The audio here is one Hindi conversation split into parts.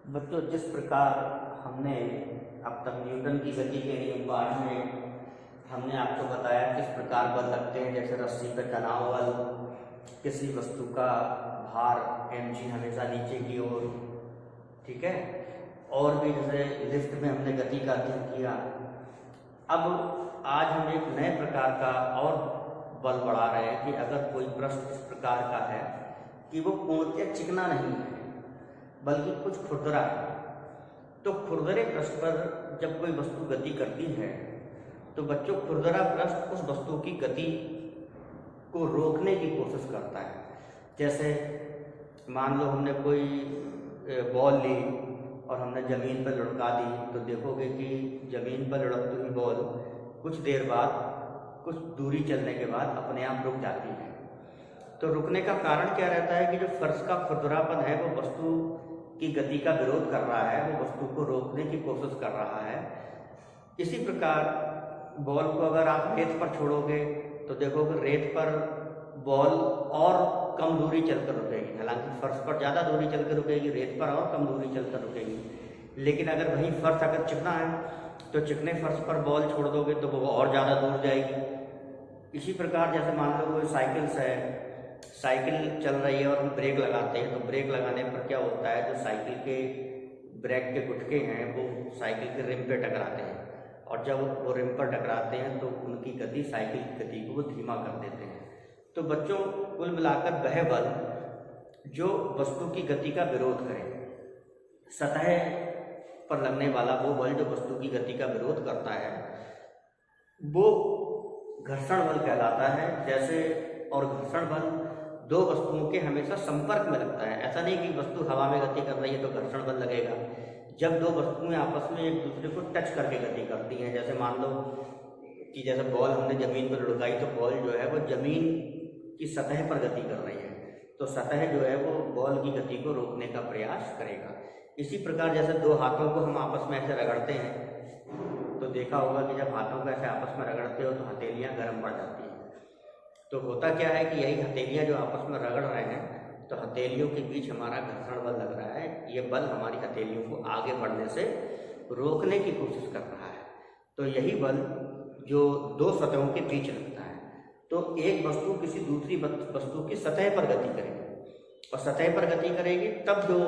बच्चों, जिस प्रकार हमने अब तक न्यूटन की गति के नियम पाठ में हमने आपको बताया किस प्रकार बल लगते हैं, जैसे रस्सी पर तनाव बल, किसी वस्तु का भार mg हमेशा नीचे की ओर, ठीक है। और भी जैसे लिफ्ट में हमने गति का अध्ययन किया। अब आज हम एक नए प्रकार का और बल बढ़ा रहे हैं कि अगर कोई पृष्ठ इस प्रकार का है कि वो पूर्णतः चिकना नहीं है बल्कि कुछ खुरदरा है, तो खुरदरे पृष्ठ पर जब कोई वस्तु गति करती है तो बच्चों खुरदरा पृष्ठ उस वस्तु की गति को रोकने की कोशिश करता है। जैसे मान लो हमने कोई बॉल ली और हमने ज़मीन पर लुढ़का दी, तो देखोगे कि ज़मीन पर लुढ़कती हुई बॉल कुछ देर बाद, कुछ दूरी चलने के बाद अपने आप रुक जाती है। तो रुकने का कारण क्या रहता है कि जो फर्श का खुरदरापन है वो वस्तु की गति का विरोध कर रहा है, वो वस्तु को रोकने की कोशिश कर रहा है। इसी प्रकार बॉल को अगर आप रेत पर छोड़ोगे तो देखोगे रेत पर बॉल और कम दूरी चलकर रुकेगी, हालांकि फर्श पर ज़्यादा दूरी चलकर रुकेगी, रेत पर और कम दूरी चलकर रुकेगी। लेकिन अगर वही फर्श अगर चिकना है तो चिकने फर्श पर बॉल छोड़ दोगे तो वो और ज़्यादा दूर जाएगी। इसी प्रकार जैसे मान लो कोई साइकिल चल रही है और हम ब्रेक लगाते हैं, तो ब्रेक लगाने पर क्या होता है, जो साइकिल के ब्रेक के गुटके हैं वो साइकिल के रिम पे टकराते हैं, और जब वो रिम पर टकराते हैं तो उनकी गति, साइकिल की गति को वो धीमा कर देते हैं। तो बच्चों, कुल मिलाकर वह बल जो वस्तु की गति का विरोध करे, सतह पर लगने वाला वो बल जो वस्तु की गति का विरोध करता है, वो घर्षण बल कहलाता है। जैसे और घर्षण बल दो वस्तुओं के हमेशा संपर्क में लगता है। ऐसा नहीं कि वस्तु हवा में गति कर रही है तो घर्षण बल लगेगा। जब दो वस्तुएं आपस में एक दूसरे को टच करके गति करती हैं, जैसे मान लो कि जैसे बॉल हमने जमीन पर लुढ़काई तो बॉल जो है वो जमीन की सतह पर गति कर रही है, तो सतह जो है वो बॉल की गति को रोकने का प्रयास करेगा। इसी प्रकार जैसे दो हाथों को हम आपस में ऐसे रगड़ते हैं तो देखा होगा कि जब हाथों को ऐसे आपस में रगड़ते हो तो हथेलियाँ गर्म पड़ जाती हैं। तो होता क्या है कि यही हथेलियाँ जो आपस में रगड़ रहे हैं तो हथेलियों के बीच हमारा घर्षण बल लग रहा है। ये बल हमारी हथेलियों को आगे बढ़ने से रोकने की कोशिश कर रहा है। तो यही बल जो दो सतहों के बीच लगता है, तो एक वस्तु किसी दूसरी वस्तु की सतह पर गति करेगी और सतह पर गति करेगी तब जो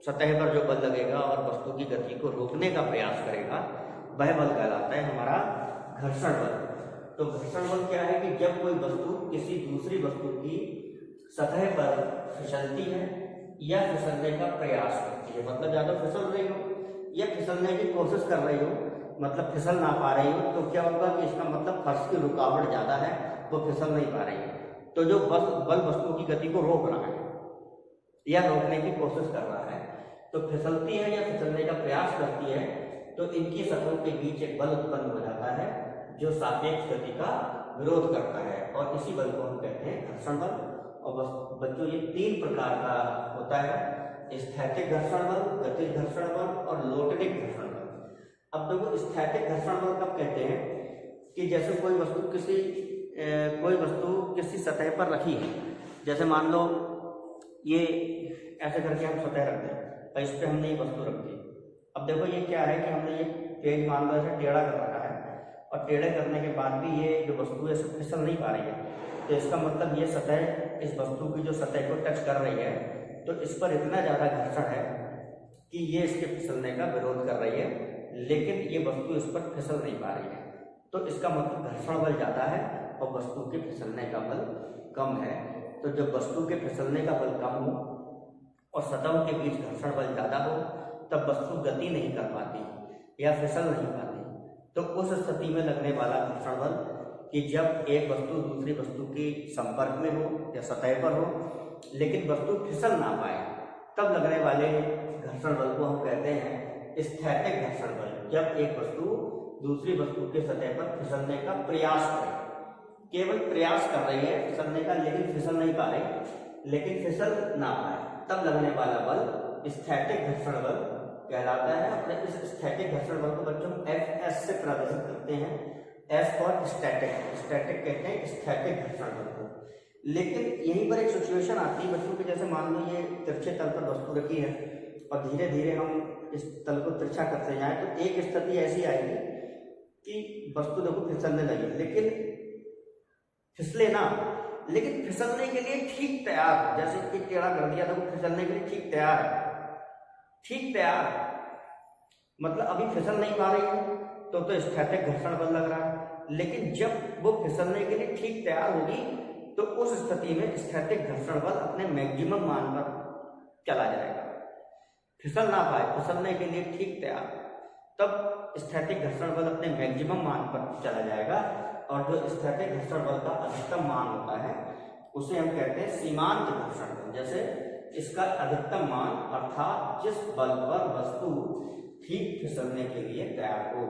सतह पर जो बल लगेगा और वस्तु की गति को रोकने का प्रयास करेगा, वह बल कहलाता है हमारा घर्षण बल। तो घर्षण बल क्या है कि जब कोई वस्तु किसी दूसरी वस्तु की सतह पर फिसलती है या फिसलने का प्रयास करती है, मतलब ज़्यादा फिसल रही हो या फिसलने की कोशिश कर रही हो, मतलब फिसल ना पा रही हो, तो क्या होगा कि इसका मतलब फर्श की रुकावट ज़्यादा है, वो फिसल नहीं पा रही है। तो जो बल वस्तु की गति को रोक रहा है या रोकने की कोशिश कर रहा है, तो फिसलती है या फिसलने का प्रयास करती है, तो इनकी सतहों के बीच एक बल उत्पन्न हो जाता है जो सापेक्ष गति का विरोध करता है, और इसी बल को हम कहते हैं घर्षण बल। और बच्चों, ये तीन प्रकार का होता है: स्थैतिक घर्षण बल, गतिज घर्षण बल और लोटनिक घर्षण बल। अब देखो, स्थैतिक घर्षण बल कब कहते हैं कि जैसे कोई वस्तु किसी सतह पर रखी है, जैसे मान लो ये ऐसे करके हम सतह रख दें और इस पर हमने ये वस्तु रख दी। अब देखो ये क्या है कि हमने ये पेज मान लो ऐसे टेढ़ा कर रखा है, और टेढ़े करने के बाद भी ये जो वस्तु है फिसल नहीं पा रही है, तो इसका मतलब ये सतह इस वस्तु की जो सतह को टच कर रही है तो इस पर इतना ज़्यादा घर्षण है कि ये इसके फिसलने का विरोध कर रही है, लेकिन ये वस्तु इस पर फिसल नहीं पा रही है। तो इसका मतलब घर्षण बल ज़्यादा है और वस्तु के फिसलने का बल कम है। तो जब वस्तु के फिसलने का बल कम हो और सतहों के बीच घर्षण बल ज़्यादा हो, तब वस्तु गति नहीं कर पाती या फिसल नहीं पाती। तो उस स्थिति में लगने वाला घर्षण बल कि जब एक वस्तु दूसरी वस्तु के संपर्क में हो या सतह पर हो लेकिन वस्तु फिसल ना पाए, तब लगने वाले घर्षण बल को हम कहते हैं स्थैतिक घर्षण बल। जब एक वस्तु दूसरी वस्तु के सतह पर फिसलने का प्रयास करे, केवल प्रयास कर रही है फिसलने का, लेकिन फिसल नहीं पा रही, लेकिन फिसल ना पाए, तब लगने वाला बल स्थैतिक घर्षण बल कहलाता है। अपने इस स्थैतिक घर्षण बल को बच्चों Fs से प्रदर्शित करते हैं। S फॉर स्टैटिक कहते हैं स्थैतिक घर्षण बल को। लेकिन यहीं पर एक सिचुएशन आती है बच्चों की, जैसे मान लो ये तिरछे तल पर वस्तु रखी है और धीरे धीरे हम इस तल को तिरछा करते जाएं तो एक स्थिति ऐसी आएगी कि वस्तु देखो फिसलने लगी, लेकिन फिसले ना, लेकिन फिसलने के लिए ठीक तैयार है। जैसे कि टेढ़ा कर दिया देखो, फिसलने के लिए ठीक तैयार है, ठीक तैयार है, मतलब अभी फिसल नहीं पा रही है तो स्थैतिक घर्षण बल लग रहा है, लेकिन जब वो फिसलने के लिए ठीक तैयार होगी तो उस स्थिति में स्थैतिक घर्षण बल अपने मैक्सिमम मान पर चला जाएगा। फिसल ना पाए, फिसलने के लिए ठीक तैयार, तब स्थैतिक घर्षण बल अपने मैक्सिमम मान पर चला जाएगा, और जो स्थैतिक घर्षण बल का अधिकतम मान होता है उसे हम कहते हैं सीमांत घर्षण बल। जैसे इसका अधिकतम मान अर्थात जिस बल पर वस्तु ठीक फिसलने के लिए तैयार हो,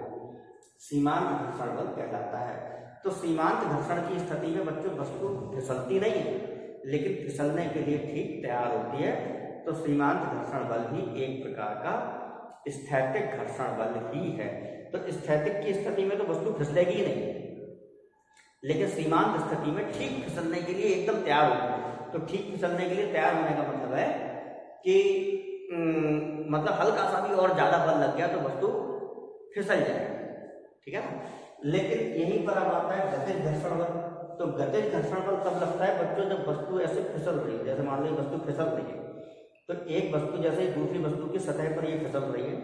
सीमांत घर्षण बल कहलाता है। तो सीमांत घर्षण की स्थिति में बच्चों वस्तु फिसलती नहीं है, लेकिन फिसलने के लिए ठीक तैयार होती है, तो सीमांत घर्षण बल भी एक प्रकार का स्थैतिक घर्षण बल ही है। तो स्थैतिक की स्थिति में तो वस्तु फिसलेगी ही नहीं, लेकिन सीमांत स्थिति में ठीक फिसलने के लिए एकदम तैयार होगी। तो ठीक फिसलने के लिए तैयार होने का मतलब है कि मतलब हल्का सा भी और ज्यादा बल लग गया तो वस्तु फिसल जाएगी, ठीक है ना। लेकिन यहीं पर अब आता है गतिज घर्षण बल। तो गतिज घर्षण बल तब लगता है बच्चों जब वस्तु ऐसे फिसल रही है, जैसे मान लो वस्तु फिसल रही है, तो एक वस्तु जैसे दूसरी वस्तु की सतह पर ये फिसल रही है,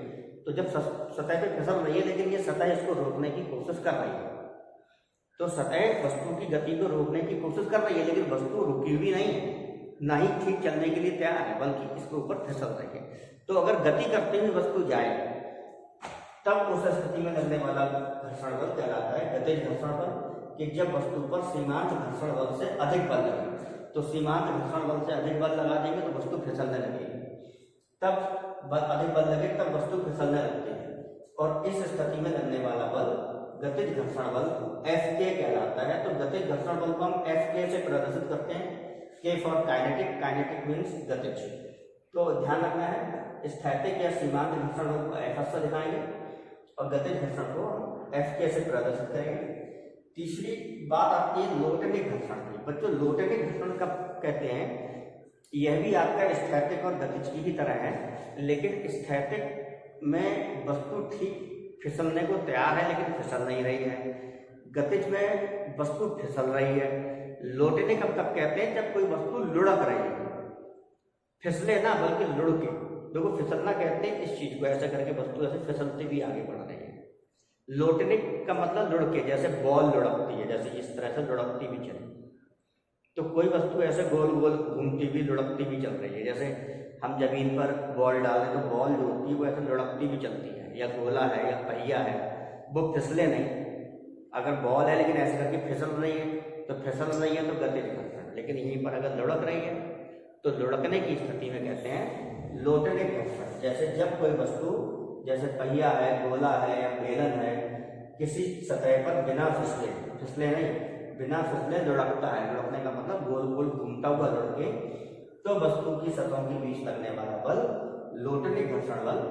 तो जब सतह पे फिसल रही है लेकिन ये सतह इसको रोकने की कोशिश कर रही है, तो सतह वस्तु की गति को रोकने की कोशिश कर रही है, लेकिन वस्तु रुकी हुई नहीं है, ना ही ठीक चलने के लिए तैयार है, बल्कि इसके ऊपर फिसल रही है। तो अगर गति करते हुए वस्तु जाए तब उस स्थिति में लगने वाला घर्षण बल कहलाता है गतिज घर्षण बल। कि जब वस्तु पर सीमांत घर्षण बल से अधिक बल लगे, तो सीमांत घर्षण बल से अधिक बल लगा देंगे तो वस्तु फिसलने लगेगी, तब अधिक बल लगे तब वस्तु फिसलने लगती है, और इस स्थिति में लगने वाला बल गतिज घर्षण बल Fk कहलाता है। तो गतिज घर्षण बल को हम Fk से प्रदर्शित करते हैं, K for kinetic, kinetic means गतिज। तो ध्यान रखना है स्थैतिक या सीमांत घर्षण बल को F से दिखाएंगे और गतिज घर्षण को Fk से प्रदर्शित करेंगे। तीसरी बात आती है लोटनिक घर्षण की। बच्चों लोटनिक घर्षण कब कहते हैं, यह भी आपका स्थैतिक और गतिज की ही तरह है, लेकिन स्थैतिक में वस्तु ठीक फिसलने को तैयार है लेकिन फिसल नहीं रही है, गतिज में वस्तु फिसल रही है। लोटनिक हम तब कहते हैं जब कोई वस्तु लुढ़क रही है, फिसले ना बल्कि लुढ़के। देखो फिसलना कहते हैं इस चीज को, ऐसा करके वस्तु ऐसे फिसलती भी आगे बढ़ रही है। लोटनिक का मतलब लुढ़के, जैसे बॉल लुढ़कती है, जैसे इस तरह से लुढ़कती भी चले, तो कोई वस्तु ऐसे गोल गोल घूमती भी लुढ़कती भी चल रही है। जैसे हम जमीन पर बॉल डालें तो बॉल जो होती है वो ऐसे लुढ़कती भी चलती है, या गोला है या पहिया है, वो फिसले नहीं। अगर बॉल है लेकिन ऐसे करके फिसल रही है तो फिसल रही है तो गतिज घर्षण, लेकिन यहीं पर अगर लुढ़क रही है तो लुढ़कने की स्थिति में कहते हैं लोटनिक घर्षण। जैसे जब कोई वस्तु जैसे पहिया है, गोला है या बेलन है, किसी सतह पर बिना फिसले नहीं, बिना फिसले लुढ़कता है, लुढ़कने का मतलब गोल गोल घूमता हुआ लुढ़के, तो वस्तु की सतहों के बीच लगने वाला बल लोटनिक घर्षण बल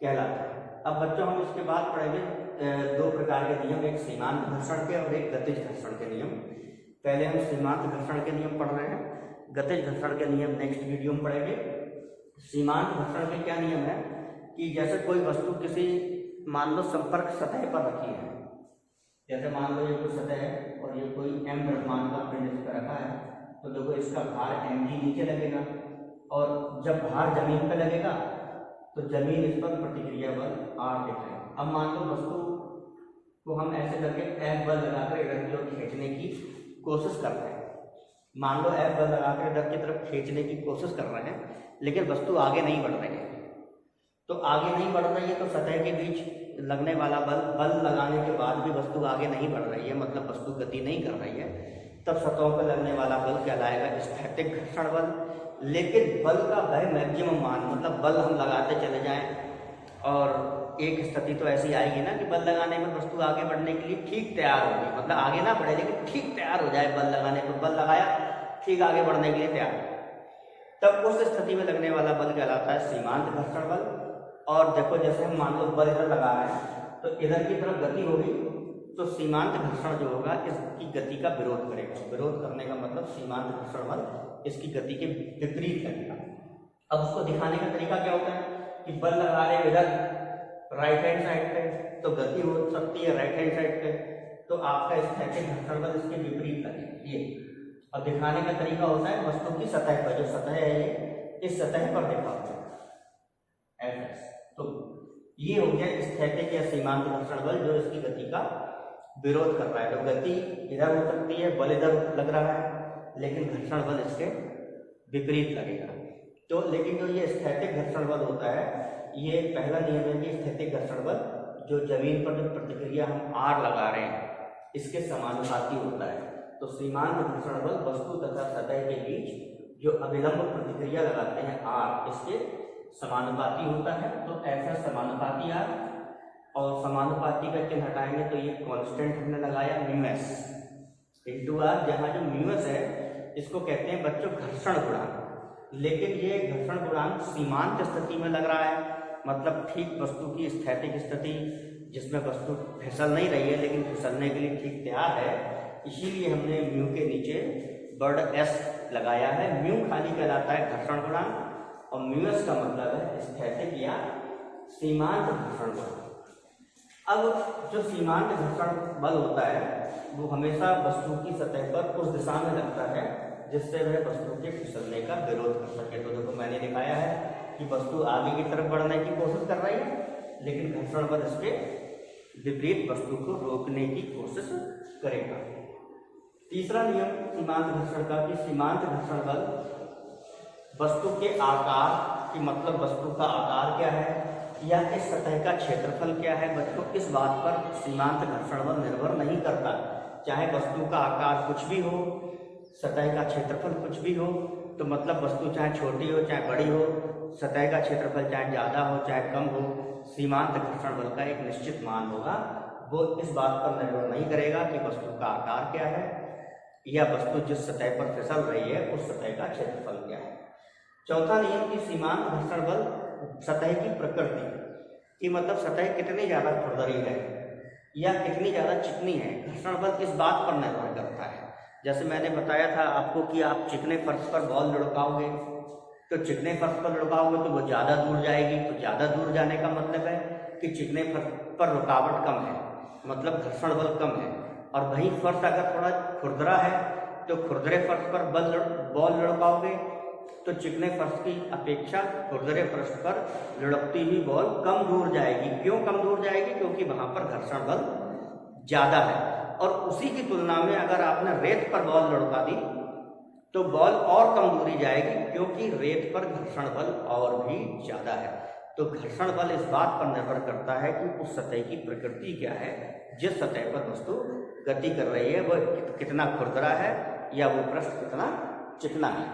कहलाता है। अब बच्चों हम इसके बाद पढ़ेंगे दो प्रकार के नियम, एक सीमांत घर्षण के और एक गतिज घर्षण के नियम। पहले हम सीमांत घर्षण के नियम पढ़ रहे हैं, गतिज घर्षण के नियम नेक्स्ट वीडियो में पढ़ेंगे। सीमांत घर्षण के क्या नियम है कि जैसे कोई वस्तु किसी मान लो संपर्क सतह पर रखी है, जैसे मान लो ये कोई सतह है और ये कोई m द्रव्यमान का पिंड इस पर रखा है, तो देखो इसका भार mg नीचे लगेगा, और जब भार जमीन पर लगेगा तो जमीन इस पर प्रतिक्रिया बल r दिखाएगा। अब मान लो वस्तु को हम ऐसे करके F बल लगाकर इधर की ओर खींचने की कोशिश कर रहे हैं, मान लो F बल लगाकर इधर की तरफ खींचने की कोशिश कर रहे हैं, लेकिन वस्तु आगे नहीं बढ़ रही है। तो आगे नहीं बढ़ रही है तो सतह के बीच लगने वाला बल लगाने के बाद भी वस्तु आगे नहीं बढ़ रही है, मतलब वस्तु गति नहीं कर रही है, तब सतहों पर लगने वाला बल कहलाएगा स्थैतिक घर्षण बल। लेकिन बल का वह मैक्सिमम मान, मतलब बल हम लगाते चले जाएं और एक स्थिति तो ऐसी आएगी ना कि बल लगाने में वस्तु आगे बढ़ने के लिए ठीक तैयार होगी, मतलब आगे ना बढ़े लेकिन ठीक तैयार हो जाए, बल लगाने पर बल लगाया ठीक आगे बढ़ने के लिए तैयार, तब उस स्थिति में लगने वाला बल कहलाता है सीमांत घर्षण बल। और देखो जैसे हम मान लो बल इधर लगा रहे हैं तो इधर की तरफ गति होगी, तो सीमांत घर्षण जो होगा इसकी गति का विरोध करेगा। विरोध करने का मतलब सीमांत घर्षण बल इसकी गति के विपरीत लगेगा। अब उसको दिखाने का तरीका क्या होता है, कि बल लगा रहे इधर राइट हैंड साइड पे, तो गति हो सकती है राइट हैंड साइड पे, तो आपका स्थैतिक घर्षण बल इसके विपरीत लगेगा ये। और दिखाने का तरीका होता है वस्तु की सतह पर, जो सतह है ये इस सतह पर देखा होता है एफ। तो ये हो गया स्थैतिक या सीमांत घर्षण बल जो इसकी गति का विरोध कर रहा है। तो गति इधर हो सकती है, बल इधर लग रहा है, लेकिन घर्षण बल इसके विपरीत लगेगा। तो लेकिन जो ये स्थैतिक घर्षण बल होता है, ये पहला नियम है कि स्थैतिक घर्षण बल जो जमीन पर जो प्रतिक्रिया हम आर लगा रहे हैं इसके समानुपाती होता है। तो सीमांत घर्षण बल वस्तु तथा सतह के बीच जो अविलंब प्रतिक्रिया लगाते हैं आर, इसके समानुपाती होता है। तो ऐसा समानुपाती आर, और समानुपाती का चिन्ह हटाएंगे तो ये कांस्टेंट हमने लगाया म्यूएस इंटू आर, जहाँ जो म्यूएस है इसको कहते हैं बच्चों घर्षण गुणांक। लेकिन ये घर्षण गुणांक सीमांत स्थिति में लग रहा है, मतलब ठीक वस्तु की स्थैतिक स्थिति जिसमें वस्तु फिसल नहीं रही है लेकिन फिसलने के लिए ठीक तैयार है, इसीलिए हमने म्यू के नीचे वर्ड एस लगाया है। म्यू खाली कहलाता है घर्षण गुणांक और म्यूएस का मतलब है स्थैतिक या सीमांत घर्षण गुणांक। अब जो सीमांत घर्षण बल होता है वो हमेशा वस्तु की सतह पर उस दिशा में लगता है जिससे वह वस्तु के फिसलने का विरोध कर सके। तो देखो मैंने दिखाया है कि वस्तु आगे की तरफ बढ़ने की कोशिश कर रही है, लेकिन घर्षण बल इसके विपरीत वस्तु को रोकने की कोशिश करेगा। तीसरा नियम सीमांत घर्षण का कि सीमांत घर्षण बल वस्तु के आकार की, मतलब वस्तु का आकार क्या है या इस सतह का क्षेत्रफल क्या है, बच्चों इस बात पर सीमांत घर्षण बल निर्भर नहीं करता। चाहे वस्तु का आकार कुछ भी हो, सतह का क्षेत्रफल कुछ भी हो, तो मतलब वस्तु चाहे छोटी हो चाहे बड़ी हो, सतह का क्षेत्रफल चाहे ज़्यादा हो चाहे कम हो, सीमांत घर्षण बल का एक निश्चित मान होगा। वो इस बात पर निर्भर नहीं करेगा कि वस्तु का आकार क्या है या वस्तु जिस सतह पर फिसल रही है उस सतह का क्षेत्रफल क्या है। चौथा नियम की सीमांत घर्षण बल सतह की प्रकृति की, मतलब सतह कितनी ज़्यादा खुरदरी है या कितनी ज़्यादा चिकनी है, घर्षण बल इस बात पर निर्भर करता है। जैसे मैंने बताया था आपको कि आप चिकने फर्श पर बॉल लुढ़काओगे, तो चिकने फर्श पर लुढ़काओगे तो वो ज़्यादा दूर जाएगी। तो ज़्यादा दूर जाने का मतलब है कि चिकने फर्श पर रुकावट कम है, मतलब घर्षण बल कम है। और वहीं फर्श अगर थोड़ा खुरदरा है तो खुरदरे फर्श पर बॉल लुढ़काओगे तो चिकने फर्श की अपेक्षा खुरदरे फर्श पर लुढ़कती हुई बॉल कम दूर जाएगी। क्यों कम दूर जाएगी? क्योंकि वहाँ पर घर्षण बल ज़्यादा है। और उसी की तुलना में अगर आपने रेत पर बॉल लुढ़का दी तो बॉल और कम दूरी जाएगी, क्योंकि रेत पर घर्षण बल और भी ज़्यादा है। तो घर्षण बल इस बात पर निर्भर करता है कि उस सतह की प्रकृति क्या है, जिस सतह पर वस्तु गति कर रही है वह कितना खुरदरा है या वो पृष्ठ कितना चिकना है।